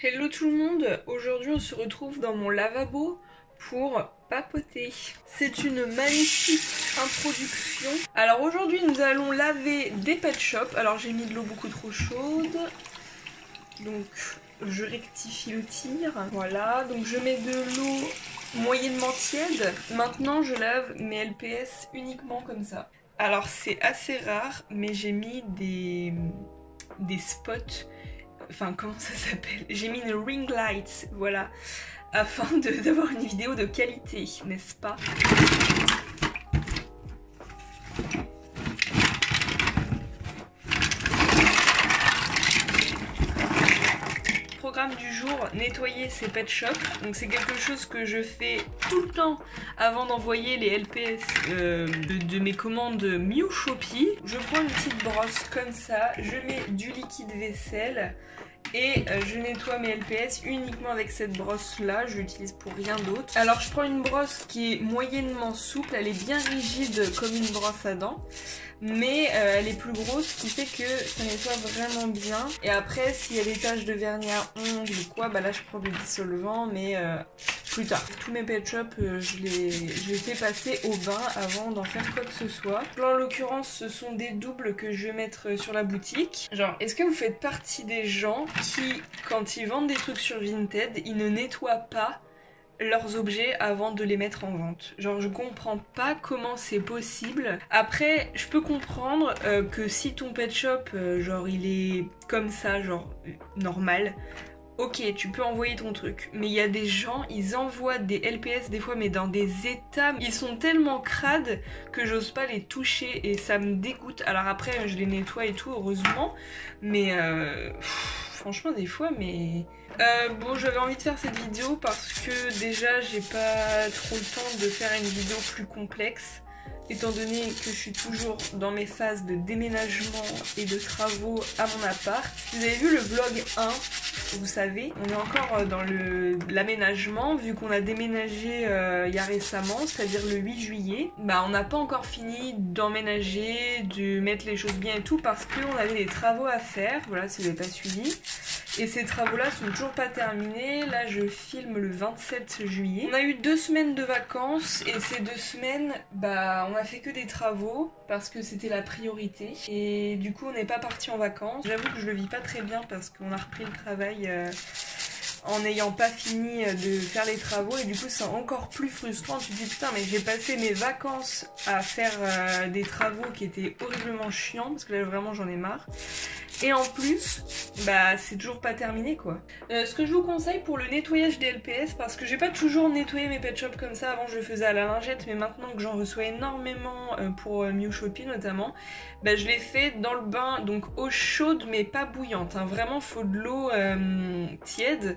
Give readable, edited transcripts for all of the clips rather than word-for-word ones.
Hello tout le monde, aujourd'hui on se retrouve dans mon lavabo pour papoter. C'est une magnifique introduction. Alors aujourd'hui nous allons laver des pet shops. Alors j'ai mis de l'eau beaucoup trop chaude, donc je rectifie le tir. Voilà, donc je mets de l'eau moyennement tiède. Maintenant je lave mes LPS uniquement comme ça. Alors c'est assez rare, mais j'ai mis des spots. Enfin, comment ça s'appelle? J'ai mis une ring light, voilà, afin d'avoir une vidéo de qualité, n'est-ce pas? Programme du jour, nettoyer ses pet shops. Donc c'est quelque chose que je fais tout le temps avant d'envoyer les LPS de mes commandes Mew Shopee. Je prends une petite brosse comme ça, je mets du liquide vaisselle et je nettoie mes LPS uniquement avec cette brosse là, je l'utilise pour rien d'autre. Alors je prends une brosse qui est moyennement souple, elle est bien rigide comme une brosse à dents, mais elle est plus grosse, ce qui fait que ça nettoie vraiment bien. Et après s'il y a des taches de vernis à ongles ou quoi, bah là je prends du dissolvant, mais plus tard. Tous mes pet shops, je les fais passer au bain avant d'en faire quoi que ce soit. Là en l'occurrence ce sont des doubles que je vais mettre sur la boutique. Genre, est-ce que vous faites partie des gens qui, quand ils vendent des trucs sur Vinted, ils ne nettoient pas leurs objets avant de les mettre en vente? Genre je comprends pas comment c'est possible. Après je peux comprendre que si ton pet shop genre il est comme ça, genre normal, ok, tu peux envoyer ton truc, mais il y a des gens, ils envoient des LPS des fois, mais dans des états, ils sont tellement crades que j'ose pas les toucher et ça me dégoûte. Alors après, je les nettoie et tout, heureusement, mais franchement, des fois, mais... bon, j'avais envie de faire cette vidéo parce que déjà, j'ai pas trop le temps de faire une vidéo plus complexe, étant donné que je suis toujours dans mes phases de déménagement et de travaux à mon appart. Vous avez vu le vlog 1, vous savez, on est encore dans l'aménagement, vu qu'on a déménagé il y a récemment, c'est-à-dire le 8 juillet. Bah on n'a pas encore fini d'emménager, de mettre les choses bien et tout, parce qu'on avait des travaux à faire, voilà, si vous n'avez pas suivi. Et ces travaux-là sont toujours pas terminés. Là, je filme le 27 juillet. On a eu 2 semaines de vacances et ces 2 semaines, bah, on a fait que des travaux parce que c'était la priorité. Et du coup, on n'est pas parti en vacances. J'avoue que je le vis pas très bien parce qu'on a repris le travail en n'ayant pas fini de faire les travaux et du coup c'est encore plus frustrant. Tu te dis putain, mais j'ai passé mes vacances à faire des travaux qui étaient horriblement chiants parce que là vraiment j'en ai marre. Et en plus, bah c'est toujours pas terminé quoi. Ce que je vous conseille pour le nettoyage des LPS, parce que j'ai pas toujours nettoyé mes pet shops comme ça, avant je le faisais à la lingette, mais maintenant que j'en reçois énormément pour Mew Shopee notamment, bah je l'ai fait dans le bain, donc eau chaude mais pas bouillante, hein. Vraiment faut de l'eau tiède,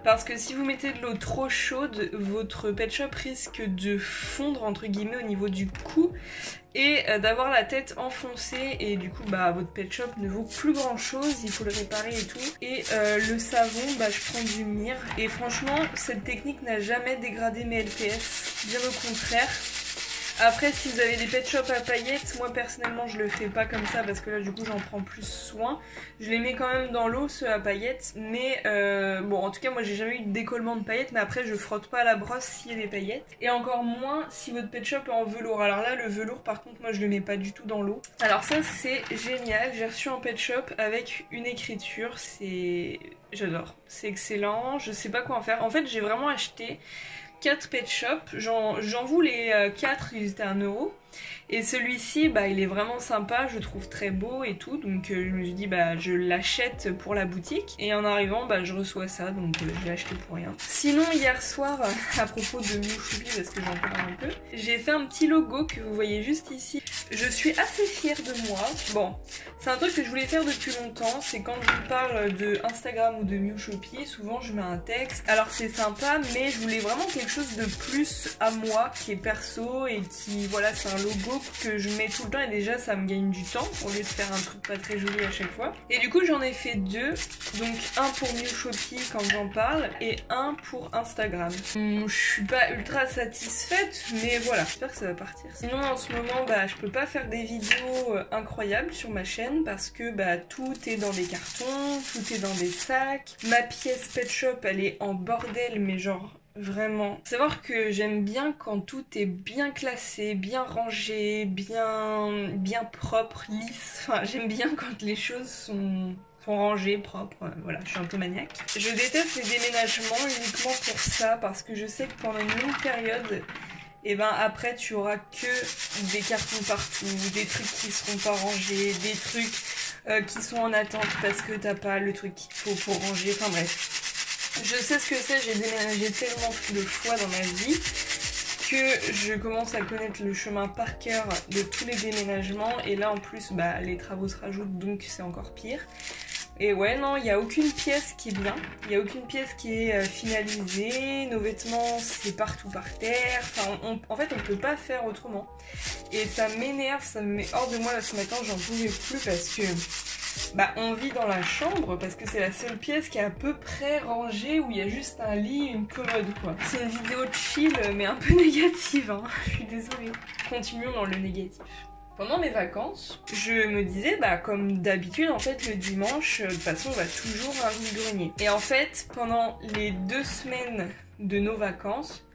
parce que si vous mettez de l'eau trop chaude, votre pet shop risque de fondre entre guillemets au niveau du cou et d'avoir la tête enfoncée, et du coup bah votre pet shop ne vaut plus grand chose, il faut le réparer et tout. Et le savon, bah je prends du myrrhe, et franchement cette technique n'a jamais dégradé mes LPS, bien au contraire. Après si vous avez des pet shops à paillettes, moi personnellement je le fais pas comme ça parce que là du coup j'en prends plus soin. Je les mets quand même dans l'eau ceux à paillettes, mais bon en tout cas moi j'ai jamais eu de décollement de paillettes, mais après je frotte pas à la brosse s'il y a des paillettes. Et encore moins si votre pet shop est en velours. Alors là le velours par contre moi je le mets pas du tout dans l'eau. Alors ça c'est génial, j'ai reçu un pet shop avec une écriture, c'est... j'adore, c'est excellent, je sais pas quoi en faire. En fait j'ai vraiment acheté 4 pet shops, j'en voulais 4, ils étaient à 1 €. Et celui-ci, bah, il est vraiment sympa, je le trouve très beau et tout, donc je me suis dit bah je l'achète pour la boutique. Et en arrivant, bah je reçois ça, donc je l'ai acheté pour rien. Sinon hier soir, à propos de Mew Shopee, parce que j'en parle un peu, j'ai fait un petit logo que vous voyez juste ici. Je suis assez fière de moi. Bon, c'est un truc que je voulais faire depuis longtemps, c'est quand je vous parle de Instagram ou de Mew Shopee, souvent je mets un texte. Alors c'est sympa, mais je voulais vraiment quelque chose de plus à moi, qui est perso et qui, voilà, c'est un logo que je mets tout le temps et déjà ça me gagne du temps au lieu de faire un truc pas très joli à chaque fois. Et du coup j'en ai fait 2, donc un pour Miu Shopee quand j'en parle et un pour Instagram. Je suis pas ultra satisfaite mais voilà, j'espère que ça va partir. Sinon en ce moment je peux pas faire des vidéos incroyables sur ma chaîne parce que tout est dans des cartons, tout est dans des sacs. Ma pièce Pet Shop elle est en bordel mais genre vraiment. Savoir que j'aime bien quand tout est bien classé, bien rangé, bien propre, lisse. Enfin, j'aime bien quand les choses sont rangées, propres. Voilà, je suis un peu maniaque. Je déteste les déménagements uniquement pour ça parce que je sais que pendant une longue période, et après tu auras que des cartons partout, des trucs qui seront pas rangés, des trucs qui sont en attente parce que t'as pas le truc qu'il faut pour ranger. Enfin bref. Je sais ce que c'est, j'ai déménagé tellement de fois dans ma vie que je commence à connaître le chemin par cœur de tous les déménagements et là en plus les travaux se rajoutent donc c'est encore pire. Et ouais non, il n'y a aucune pièce qui est bien, il n'y a aucune pièce qui est finalisée, nos vêtements c'est partout par terre, enfin en fait on peut pas faire autrement. Et ça m'énerve, ça me met hors de moi là ce matin, j'en pouvais plus parce que on vit dans la chambre parce que c'est la seule pièce qui est à peu près rangée où il y a juste un lit et une commode quoi. C'est une vidéo de chill mais un peu négative hein, je suis désolée. Continuons dans le négatif. Pendant mes vacances, je me disais comme d'habitude en fait le dimanche, de toute façon on va toujours à un vide-grenier. Et en fait pendant les 2 semaines de nos vacances,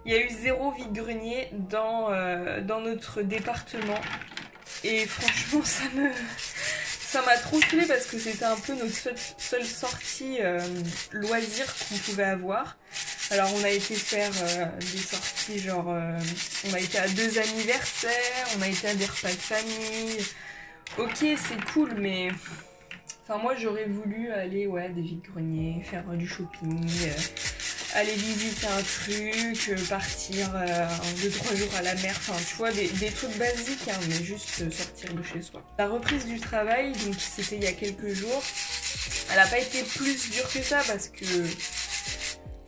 il y a eu 0 vide-grenier dans notre département. Et franchement ça m'a trop saoulée parce que c'était un peu notre seule sortie loisir qu'on pouvait avoir. Alors on a été faire des sorties genre on a été à 2 anniversaires, on a été à des repas de famille. Ok c'est cool mais enfin moi j'aurais voulu aller à des vide-greniers, faire du shopping, aller visiter un truc, partir 2-3 jours à la mer, enfin tu vois des trucs basiques hein, mais juste sortir de chez soi. La reprise du travail, donc c'était il y a quelques jours, elle a pas été plus dure que ça parce que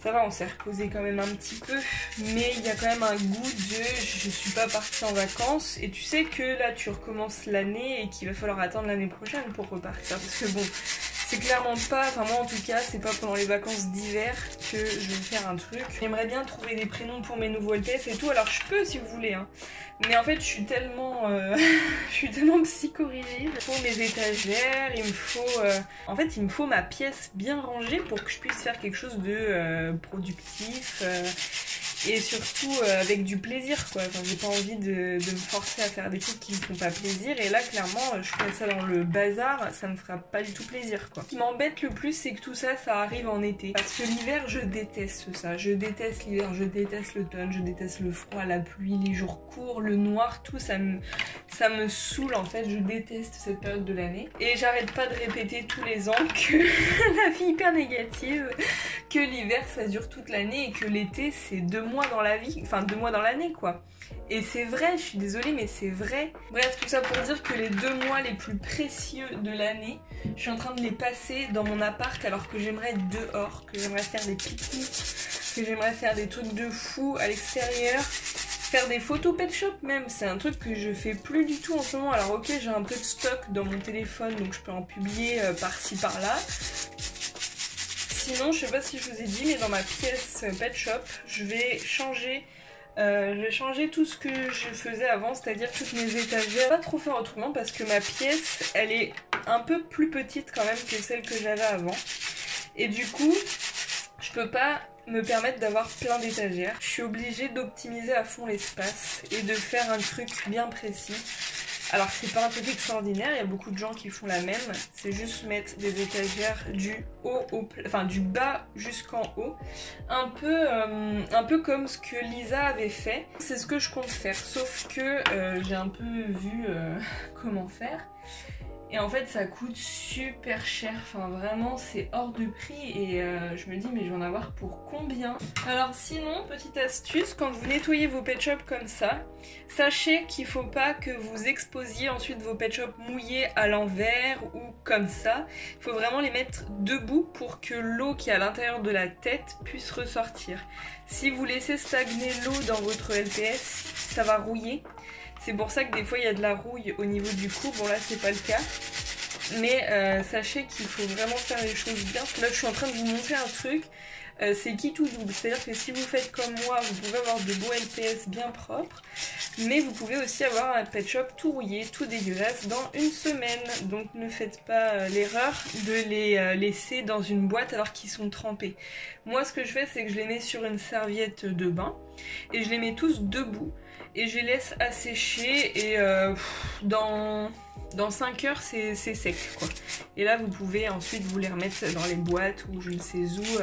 ça va, on s'est reposé quand même un petit peu, mais il y a quand même un goût de je suis pas partie en vacances et tu sais que là tu recommences l'année et qu'il va falloir attendre l'année prochaine pour repartir parce que bon c'est clairement pas, enfin moi en tout cas c'est pas pendant les vacances d'hiver que je vais faire un truc. J'aimerais bien trouver des prénoms pour mes nouveaux LPS et tout, alors je peux si vous voulez hein. Mais en fait je suis tellement psychorigide. Il me faut mes étagères, il me faut en fait il me faut ma pièce bien rangée pour que je puisse faire quelque chose de productif et surtout avec du plaisir quoi. Enfin, j'ai pas envie de me forcer à faire des trucs qui me font pas plaisir et là clairement je ferais ça dans le bazar, ça me fera pas du tout plaisir quoi. Ce qui m'embête le plus c'est que tout ça arrive en été parce que l'hiver je déteste ça, je déteste l'hiver, je déteste l'automne, je déteste le froid, la pluie, les jours courts, le noir, tout ça me saoule en fait, je déteste cette période de l'année et j'arrête pas de répéter tous les ans que la vie hyper négative, que l'hiver ça dure toute l'année et que l'été c'est 2 mois dans la vie, enfin 2 mois dans l'année quoi. Et c'est vrai, je suis désolée mais c'est vrai. Bref, tout ça pour dire que les 2 mois les plus précieux de l'année, je suis en train de les passer dans mon appart alors que j'aimerais être dehors, que j'aimerais faire des pique-niques, que j'aimerais faire des trucs de fou à l'extérieur. Faire des photos Pet Shop même, c'est un truc que je fais plus du tout en ce moment. Alors ok j'ai un peu de stock dans mon téléphone donc je peux en publier par-ci par-là. Sinon je sais pas si je vous ai dit mais dans ma pièce Pet Shop je vais changer tout ce que je faisais avant, c'est-à-dire toutes mes étagères. Pas trop faire autrement parce que ma pièce elle est un peu plus petite quand même que celle que j'avais avant. Et du coup je peux pas me permettre d'avoir plein d'étagères. Je suis obligée d'optimiser à fond l'espace et de faire un truc bien précis. Alors c'est pas un truc extraordinaire, il y a beaucoup de gens qui font la même, c'est juste mettre des étagères du bas jusqu'en haut, un peu comme ce que Lisa avait fait. C'est ce que je compte faire, sauf que j'ai un peu vu comment faire. Et en fait ça coûte super cher, enfin vraiment c'est hors de prix et je me dis mais je vais en avoir pour combien? Alors sinon, petite astuce, quand vous nettoyez vos Pet Shop comme ça, sachez qu'il faut pas que vous exposiez ensuite vos Pet Shop mouillés à l'envers ou comme ça. Il faut vraiment les mettre debout pour que l'eau qui est à l'intérieur de la tête puisse ressortir. Si vous laissez stagner l'eau dans votre LPS, ça va rouiller. C'est pour ça que des fois il y a de la rouille au niveau du cou. Bon là c'est pas le cas. Mais sachez qu'il faut vraiment faire les choses bien. Là je suis en train de vous montrer un truc. C'est kit ou double, c'est-à-dire que si vous faites comme moi, vous pouvez avoir de beaux LPS bien propres, mais vous pouvez aussi avoir un pet shop tout rouillé, tout dégueulasse dans une semaine. Donc ne faites pas l'erreur de les laisser dans une boîte alors qu'ils sont trempés. Moi ce que je fais, c'est que je les mets sur une serviette de bain et je les mets tous debout et je les laisse assécher et dans 5 heures c'est sec quoi. Et là vous pouvez ensuite vous les remettre dans les boîtes ou je ne sais où.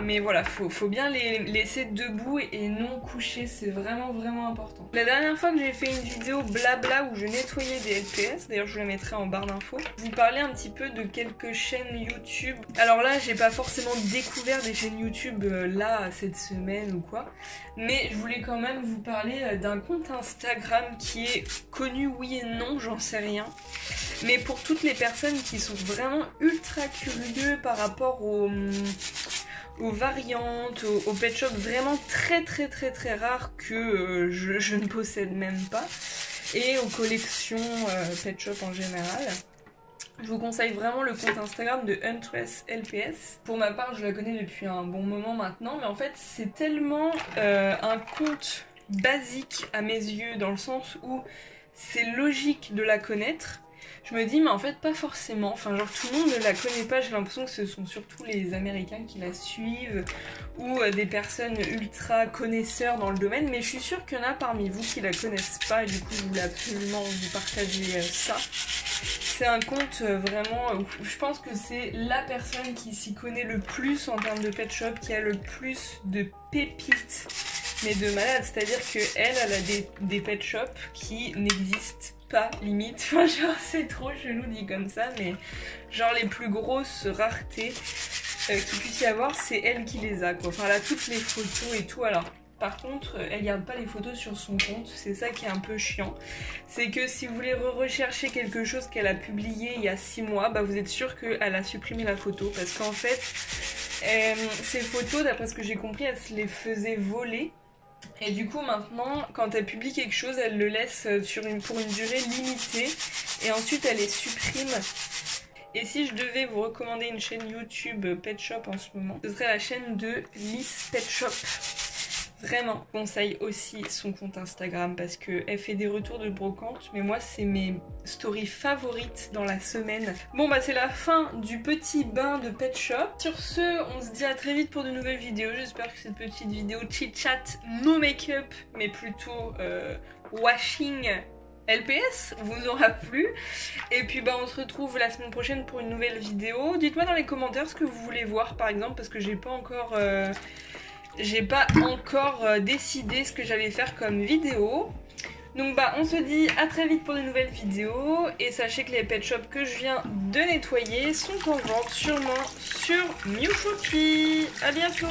Mais voilà, faut bien les laisser debout et non couchés, c'est vraiment important. La dernière fois que j'ai fait une vidéo blabla où je nettoyais des LPS, d'ailleurs je vous la mettrai en barre d'infos, je vous parlais un petit peu de quelques chaînes YouTube. Alors là j'ai pas forcément découvert des chaînes YouTube là cette semaine ou quoi, mais je voulais quand même vous parler d'un compte Instagram qui est connu oui et non, j'en sais rien. Mais pour toutes les personnes qui sont vraiment ultra curieux par rapport aux variantes, aux pet shops vraiment très rares que je ne possède même pas, et aux collections pet shop en général. Je vous conseille vraiment le compte Instagram de Huntress LPS. Pour ma part, je la connais depuis un bon moment maintenant, mais en fait c'est tellement un compte basique à mes yeux, dans le sens où c'est logique de la connaître. Je me dis mais en fait pas forcément, enfin genre tout le monde ne la connaît pas, j'ai l'impression que ce sont surtout les Américains qui la suivent ou des personnes ultra connaisseurs dans le domaine, mais je suis sûre qu'il y en a parmi vous qui la connaissent pas et du coup je voulais absolument vous partager ça. C'est un compte vraiment, je pense que c'est la personne qui s'y connaît le plus en termes de pet shop, qui a le plus de pépites, mais de malade, c'est-à-dire qu'elle a des pet shops qui n'existent pas, limite, enfin genre c'est trop chelou dit comme ça, mais genre les plus grosses raretés qu'il puisse y avoir, c'est elle qui les a quoi. Enfin elle a toutes les photos et tout. Alors par contre elle garde pas les photos sur son compte, c'est ça qui est un peu chiant, c'est que si vous voulez rechercher quelque chose qu'elle a publié il y a 6 mois, bah vous êtes sûr qu'elle a supprimé la photo, parce qu'en fait ces photos, d'après ce que j'ai compris, elle se les faisait voler. Et du coup maintenant quand elle publie quelque chose, elle le laisse pour une durée limitée et ensuite elle les supprime. Et si je devais vous recommander une chaîne YouTube Pet Shop en ce moment, ce serait la chaîne de Liz Pet Shop. Vraiment, je conseille aussi son compte Instagram parce qu'elle fait des retours de brocante, mais moi c'est mes stories favorites dans la semaine. Bon bah c'est la fin du petit bain de Pet Shop. Sur ce, on se dit à très vite pour de nouvelles vidéos. J'espère que cette petite vidéo chit-chat, no make-up, mais plutôt washing LPS vous aura plu. Et puis bah on se retrouve la semaine prochaine pour une nouvelle vidéo. Dites-moi dans les commentaires ce que vous voulez voir par exemple, parce que j'ai pas encore décidé ce que j'allais faire comme vidéo. Donc bah on se dit à très vite pour de nouvelles vidéos. Et sachez que les pet shops que je viens de nettoyer sont en vente sûrement sur Mew Shoppy. À bientôt.